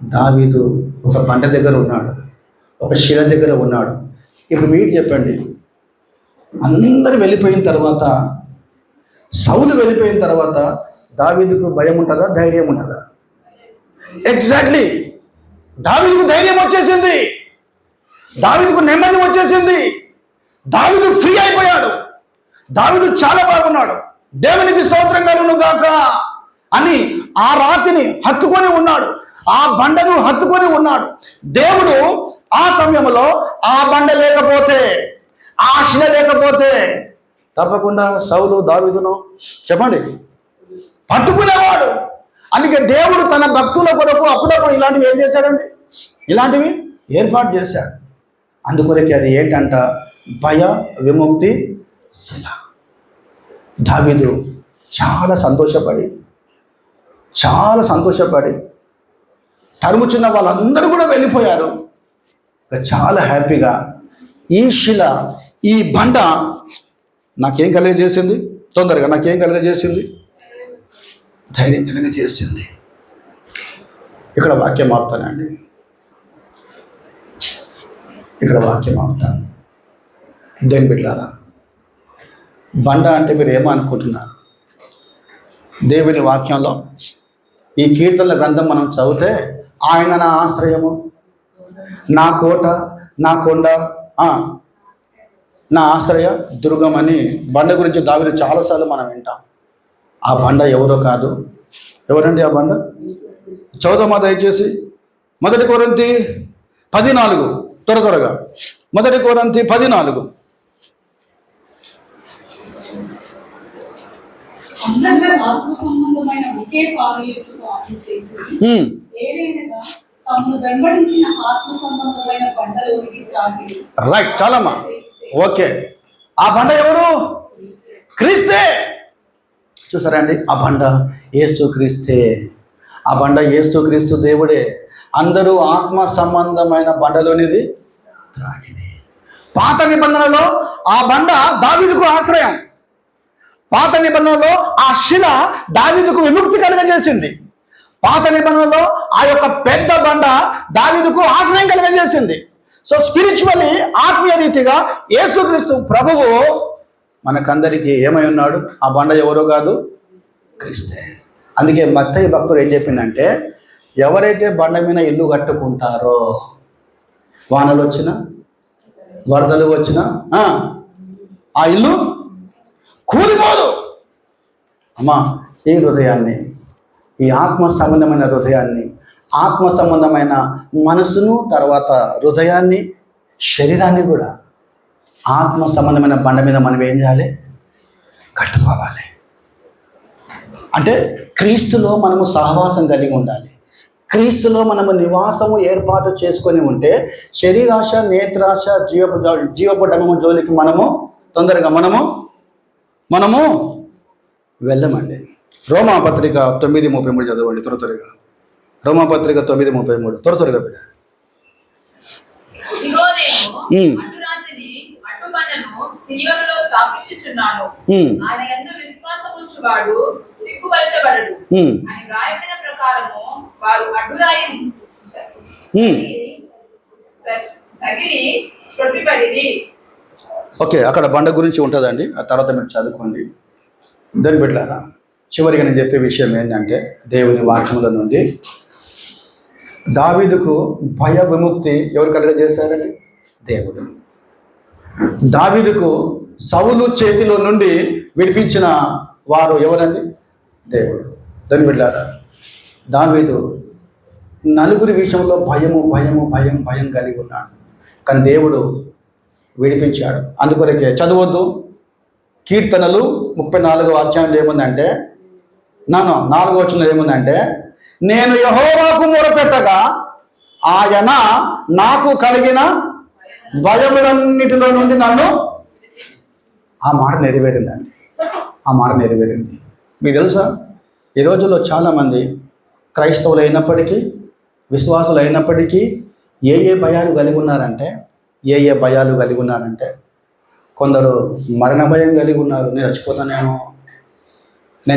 దావీదు ఒక బండ దగ్గర ఉన్నాడు, ఒక శిల దగ్గర ఉన్నాడు. ఇప్పుడు మీరు చెప్పండి, అందరూ వెళ్ళిపోయిన తర్వాత, సౌలు వెళ్ళిపోయిన తర్వాత దావీదుకు భయం ఉంటుందా, ధైర్యం ఉంటుందా? ఎగ్జాక్ట్లీ. దావీదుకు ధైర్యం వచ్చేసింది, దావీదుకు నెమ్మది వచ్చేసింది, దావీదు ఫ్రీ అయిపోయాడు, దావీదు చాలా బాగున్నాడు. దేవునికి స్తోత్రం కలుగును గాక అని ఆ రాతిని హత్తుకొని ఉన్నాడు, ఆ బండను హత్తుకొని ఉన్నాడు. దేవుడు ఆ సమయంలో ఆ బండ లేకపోతే, ఆ శిల లేకపోతే తప్పకుండా సౌలు దావీదును చెప్పండి పట్టుకునేవాడు. అందుకే దేవుడు తన భక్తుల కొరకు అప్పుడప్పుడు ఇలాంటివి ఏం చేశాడండి? ఇలాంటివి ఏర్పాటు చేశాడు. అందుకొరకే అది ఏంటంట? భయ విముక్తి శిల. దావీదు చాలా సంతోషపడి తరుముచున్న వాళ్ళందరూ కూడా వెళ్ళిపోయారు. చాలా హ్యాపీగా ఈ శిల, ఈ బండ నాకేం కలుగజేసింది? తొందరగా నాకేం కలుగజేసింది? ధైర్యం కలుగజేసింది. ఇక్కడ వాక్యం ఆపుతానండి, ఇక్కడ వాక్యం ఆపుతాను. దేని బిడ్డారా, బండ అంటే మీరు ఏమో అనుకుంటున్నారు? దేవుని వాక్యంలో ఈ కీర్తనల గ్రంథం మనం చదివితే ఆయన నా ఆశ్రయము, నా కోట, నా కొండ, నా ఆశ్రయ దుర్గం అని బండ గురించి దావీదు చాలాసార్లు మనం వింటాం. ఆ బండ ఎవరో కాదు. ఎవరండి ఆ బండ? చదువుదామా దయచేసి. 1 కొరింథీ 14, త్వరగా 1 కొరింథీ 14. రైట్, చాలమ్మా. ఓకే, ఆ బండ ఎవరు? క్రీస్తే. చూసారా అండి, ఆ బండ యేసు క్రీస్తే. ఆ బండ యేసు క్రీస్తు దేవుడే. అందరూ ఆత్మ సంబంధమైన బండలోనిది త్రాగిని. పాత నిబంధనలో ఆ బండ దావీదుకు ఆశ్రయం. పాత నిబంధనలో ఆ శిల దావీదుకు విముక్తి కలుగజేసింది. పాత నిబంధనలో ఆ యొక్క పెద్ద బండ దావీదుకు ఆశ్రయం కలుగజేసింది. సో స్పిరిచువల్లీ, ఆత్మీయ రీతిగా యేసుక్రీస్తు ప్రభువు మనకందరికీ ఏమై ఉన్నాడు? ఆ బండ ఎవరో కాదు, క్రీస్తే. అందుకే మత్తయి భక్తుడు ఏం చెప్పిందంటే, ఎవరైతే బండ మీద ఇల్లు కట్టుకుంటారో వానలు వచ్చినా వరదలు వచ్చినా ఆ ఇల్లు కూలిపోదు. అమ్మా, ఈ హృదయాన్ని, ఈ ఆత్మ సంబంధమైన హృదయాన్ని, ఆత్మ సంబంధమైన మనసును, తర్వాత హృదయాన్ని, శరీరాన్ని కూడా ఆత్మ సంబంధమైన బండ మీద మనం ఏం చేయాలి? కట్టుకోవాలి. అంటే క్రీస్తులో మనము సహవాసం కలిగి ఉండాలి. క్రీస్తులో మనము నివాసము ఏర్పాటు చేసుకొని ఉంటే శరీరాశ, నేత్రాశ, జీవపు డమము జోలికి తొందరగా మనము వెళ్ళమండి. రోమాపత్రిక 9:33 చదవండి త్వరగా. రోమాపత్రిక 9:33 త్వరగా బిడ్డ. ఓకే, అక్కడ బండ గురించి ఉంటుందండి. ఆ తర్వాత మీరు చదువుకోండి. దాన్ని బిడ్డలారా, చివరిగా నేను చెప్పే విషయం ఏంటంటే, దేవుని వాక్యముల నుండి దావీదుకు భయ విముక్తి ఎవరు కలుగజేశారండి? దేవుడు. దావీదుకు సౌలు చేతిలో నుండి విడిపించిన వారు ఎవరండి? దేవుడు. దాన్ని బిడ్డలారా, దావీదు నలుగురి విషయంలో భయం కలిగి ఉన్నాడు. కానీ దేవుడు విడిపించాడు. అందుకొరకే చదవద్దు. కీర్తనలు 34వ అధ్యాయంలో ఏముందంటే, 4వ వచనంలో ఏముందంటే, నేను యెహోవాకు మొరపెట్టగా ఆయన నాకు కలిగిన భయములన్నిటిలో నుండి నన్ను. ఆ మాట నెరవేరిందండి. ఆ మాట నెరవేరింది. మీకు తెలుసా, ఈ రోజుల్లో చాలామంది క్రైస్తవులు అయినప్పటికీ, విశ్వాసులు అయినప్పటికీ ఏ భయాలు కలిగి ఉన్నారంటే, కొందరు మరణ భయం కలిగి ఉన్నారు. నేను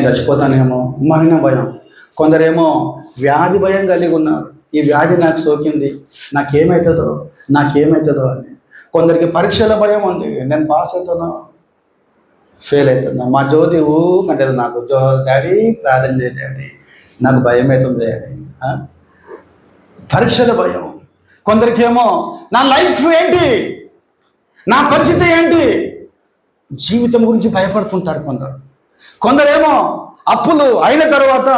చచ్చిపోతానేమో మరణ భయం. కొందరేమో వ్యాధి భయం కలిగి ఉన్నారు. ఈ వ్యాధి నాకు సోకింది, నాకేమవుతుందో అని. కొందరికి పరీక్షల భయం ఉంది. నేను పాస్ అవుతానో ఫెయిల్ అవుతున్నా. మా జ్యోతి అంటే నాకు డాడీ ప్రార్థన చేయ డాడీ, నాకు భయం అవుతుంది డాడీ. పరీక్షల భయం. కొందరికేమో నా లైఫ్ ఏంటి, నా పరిస్థితి ఏంటి, జీవితం గురించి భయపడుతుంటారు కొందరు. కొందరేమో అప్పులు అయిన తర్వాత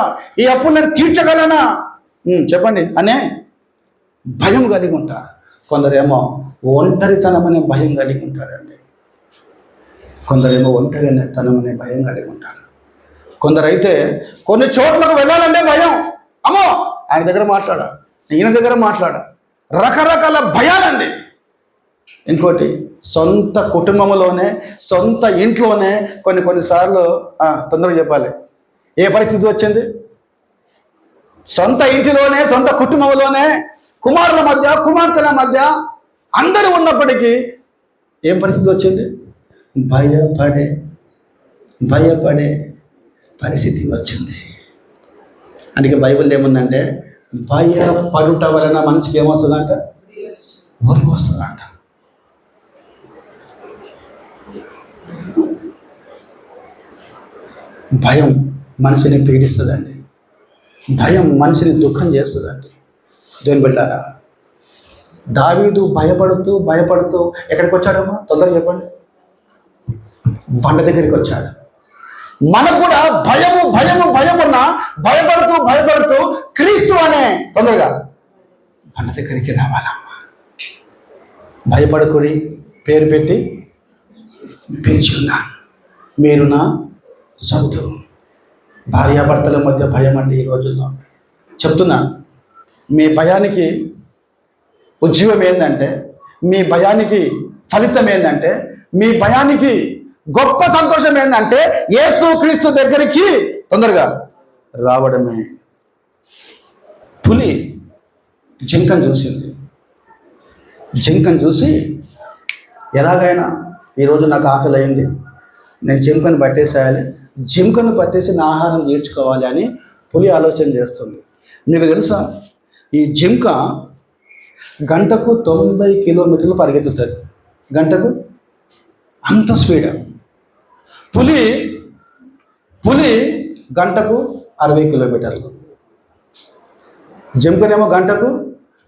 ఈ అప్పులు నేను తీర్చగలనా చెప్పండి అనే భయం కలిగి ఉంటారు. కొందరేమో ఒంటరితనం అనే భయం కలిగి ఉంటారండి. కొందరేమో ఒంటరితనం అనే భయం కలిగి ఉంటారు. కొందరైతే కొన్ని చోట్లకు వెళ్ళాలంటే భయం. అమ్మో, ఆయన దగ్గర ఈయన దగ్గర రకరకాల భయాలండి. ఇంకోటి, సొంత కుటుంబంలోనే, సొంత ఇంట్లోనే కొన్నిసార్లు తొందరగా చెప్పాలి, ఏ పరిస్థితి వచ్చింది? సొంత ఇంటిలోనే, సొంత కుటుంబంలోనే కుమారుల మధ్య, కుమార్తెల మధ్య అందరూ ఉన్నప్పటికీ ఏం పరిస్థితి వచ్చింది? భయపడే పరిస్థితి వచ్చింది. అందుకే బైబిల్ ఏముందంటే, భయపడుట వలన మనిషికి ఏమొస్తుందంట? ఊరు వస్తుందంట. భయం మనిషిని పీడిస్తుందండి. భయం మనిషిని దుఃఖం చేస్తుందండి. దేని బిడ్డారా, దావీదు భయపడుతూ ఎక్కడికి వచ్చాడమ్మా? తొందరగా చెప్పండి. బండ దగ్గరికి వచ్చాడు. మనకు కూడా భయమున్నా భయపడుతూ క్రీస్తు అనే తొందరగా బండ దగ్గరికి రావాలమ్మా. భయపడకుడి, పేరు పెట్టి పిలిచి ఉన్నాను, మీరు నా సొత్తు. భార్యాభర్తల మధ్య భయం అండి ఈ రోజుల్లో. చెప్తున్నాను, మీ భయానికి ఉద్యోగం ఏంటంటే, మీ భయానికి ఫలితం ఏంటంటే, మీ భయానికి గొప్ప సంతోషం ఏంటంటే యేసు క్రీస్తు దగ్గరికి తొందరగా రావడమే. పులి జింకను చూసింది. జింకను చూసి ఎలాగైనా ఈరోజు నాకు ఆకలి అయింది, నేను జింకను పట్టేసేయాలి, జింకను పట్టేసి నా ఆహారం తీర్చుకోవాలి అని పులి ఆలోచన చేస్తుంది. మీకు తెలుసా, ఈ జింక గంటకు 90 కిలోమీటర్లు పరిగెత్తుతుంది. గంటకు అంత స్పీడ్. పులి గంటకు 60 కిలోమీటర్లు. జింకనేమో గంటకు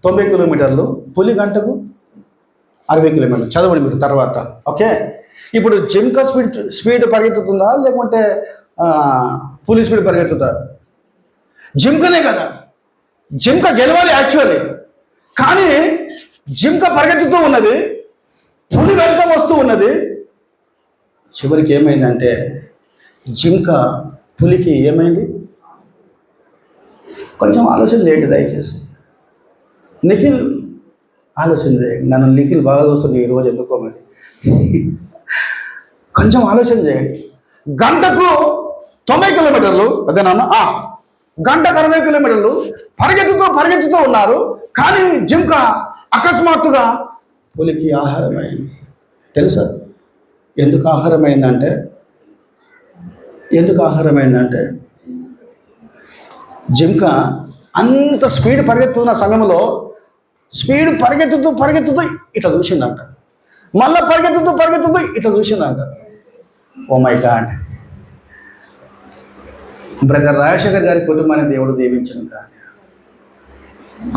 90 కిలోమీటర్లు, పులి గంటకు 60 కిలోమీటర్లు. చదవండి మీరు తర్వాత. ఓకే, ఇప్పుడు జింక స్పీడ్ పరిగెత్తుతుందా లేకుంటే పులి స్పీడ్ పరిగెత్తుతా? జింకనే కదా, జింక గెలవాలి యాక్చువల్లీ. కానీ జింక పరిగెత్తుతూ ఉన్నది, పులి వెంట వస్తూ ఉన్నది. చివరికి ఏమైందంటే జింక పులికి ఏమైంది? కొంచెం ఆలోచన చేయండి దయచేసి. నిఖిల్ ఆలోచన చేయండి. నన్ను నిఖిల్ బాగా చూస్తుంది ఈరోజు ఎందుకో మరి. కొంచెం ఆలోచన చేయండి. గంటకు 90 కిలోమీటర్లు అదేనా, గంటకు 60 కిలోమీటర్లు పరిగెత్తుతూ ఉన్నారు. కానీ జింక అకస్మాత్తుగా పులికి ఆహారం అయింది. తెలుసా ఎందుకు ఆహారం అయిందంటే జింక అంత స్పీడ్ పరిగెత్తుతున్న సమయంలో పరిగెత్తుతూ ఇట్లా చూసిందంట. మళ్ళీ పరిగెత్తుతూ ఇట్లా చూసిందంట. Oh my God. Brother Rajasekhar గారి కుటుంబాన్ని దేవుడు దీవించను కానీ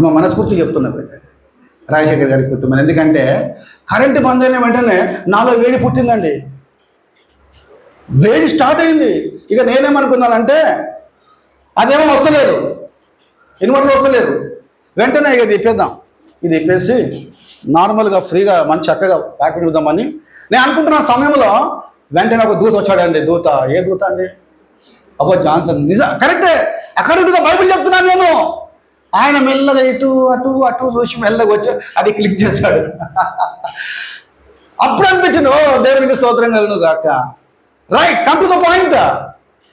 మా మనస్ఫూర్తి చెప్తున్నా బిడ్డ, రాజశేఖర్ గారి కుటుంబం. ఎందుకంటే కరెంటు బంద్ అయిన వెంటనే నాలో వేడి పుట్టిందండి. వేడి స్టార్ట్ అయింది. ఇక నేనేమనుకున్నానంటే అదేమో వస్తలేదు, ఇన్వర్టర్ వస్తలేదు. వెంటనే ఇక ఇది ఇప్పేసి నార్మల్గా ఫ్రీగా మంచి చక్కగా ప్యాకెట్ ఇద్దామని నేను అనుకుంటున్న సమయంలో వెంటనే ఒక దూత వచ్చాడండి. దూత ఏ దూత అండి? అబ్బో జాన్సన్. నిజం, కరెక్టే. అక్కడ బైబిల్ చెప్తున్నాను నేను. ఆయన మెల్లగా ఇటు అటు చూసి మెల్లగా వచ్చి అది క్లిక్ చేశాడు. అప్పుడు అనిపించింది, ఓ దేవునికి స్తోత్రం కలుగును గాక. Right, come to the point.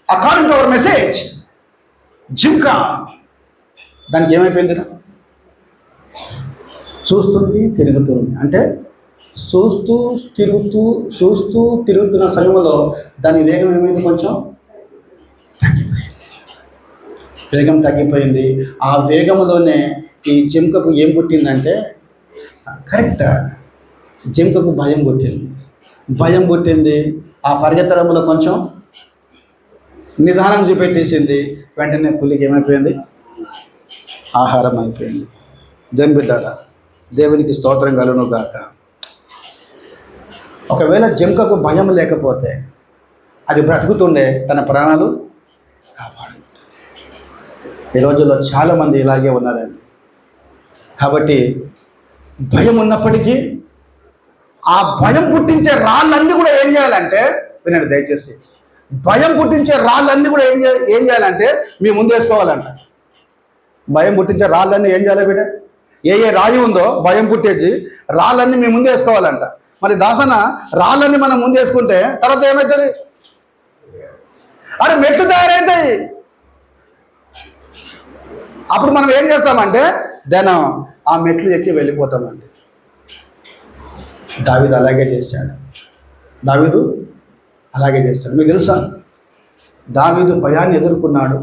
According to our message, జింక దానికి ఏమైపోయింది? చూస్తుంది తిరుగుతుంది. అంటే చూస్తూ తిరుగుతున్న సమయంలో దాని వేగం ఏమైంది? కొంచెం వేగం తగ్గిపోయింది. ఆ వేగంలోనే ఈ జింకకు ఏం పుట్టిందంటే, కరెక్ట్, జింకకు భయం పుట్టింది. ఆ పరిగెత్తడంలో కొంచెం నిదానం చూపెట్టేసింది. వెంటనే పులికి ఏమైపోయింది? ఆహారం అయిపోయింది. దేవుని బిడ్డలారా, దేవునికి స్తోత్రం కలుగును గాక. ఒకవేళ జింకకు భయం లేకపోతే అది బ్రతుకుతుండే, తన ప్రాణాలు కాపాడుతుండే. ఈ రోజుల్లో చాలామంది ఇలాగే ఉన్నారండి. కాబట్టి భయం ఉన్నప్పటికీ ఆ భయం పుట్టించే రాళ్ళన్నీ కూడా ఏం చేయాలంటే, వినండి దయచేసి, భయం పుట్టించే రాళ్ళన్నీ కూడా ఏం చేయాలంటే మీ ముందు వేసుకోవాలంట. భయం పుట్టించే రాళ్ళన్నీ ఏం చేయాలి బిడ్డ? ఏ రాయి ఉందో భయం పుట్టేసి రాళ్ళన్నీ మీ ముందు వేసుకోవాలంట. మరి దాసన రాళ్ళన్నీ మనం ముందు వేసుకుంటే తర్వాత ఏమవుతుంది? అరే మెట్లు తయారవుతాయి. అప్పుడు మనం ఏం చేస్తామంటే ఆ మెట్లు ఎక్కి వెళ్ళిపోతామండి. దావీదు అలాగే చేశాడు. మీకు తెలుసా, దావీదు భయాన్ని ఎదుర్కొన్నాడు.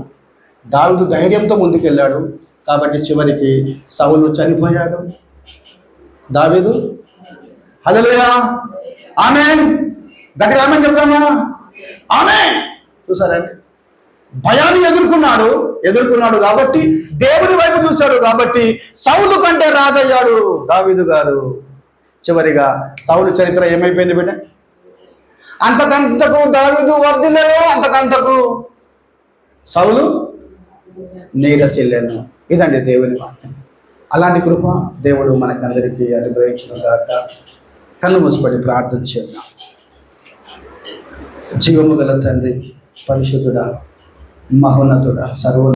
దావీదు ధైర్యంతో ముందుకెళ్ళాడు. కాబట్టి చివరికి సౌలు చనిపోయాడు. దావీదు హల్లెలూయా ఆమేన్. గట్టిగా ఆమె చెప్తామా? ఆమె చూసారండి, భయాన్ని ఎదుర్కొన్నాడు కాబట్టి, దేవుని వైపు చూశాడు కాబట్టి సౌలు కంటే రాజయ్యాడు దావీదు గారు. చివరిగా సౌలు చరిత్ర ఏమైపోయింది బిడ్డ? అంతకంతకు దావీదు వర్ధిల్లెను, అంతకంతకు సౌలు నీరసిల్లెను. ఇదండి దేవుని వాక్యం. అలాంటి కృప దేవుడు మనకందరికీ అనుగ్రహించును గాక. కన్ను మూసిపడి ప్రార్థన చేద్దాం. జీవము గల తండ్రి, పరిశుద్ధుడా, మహోన్నతుడా, సర్వ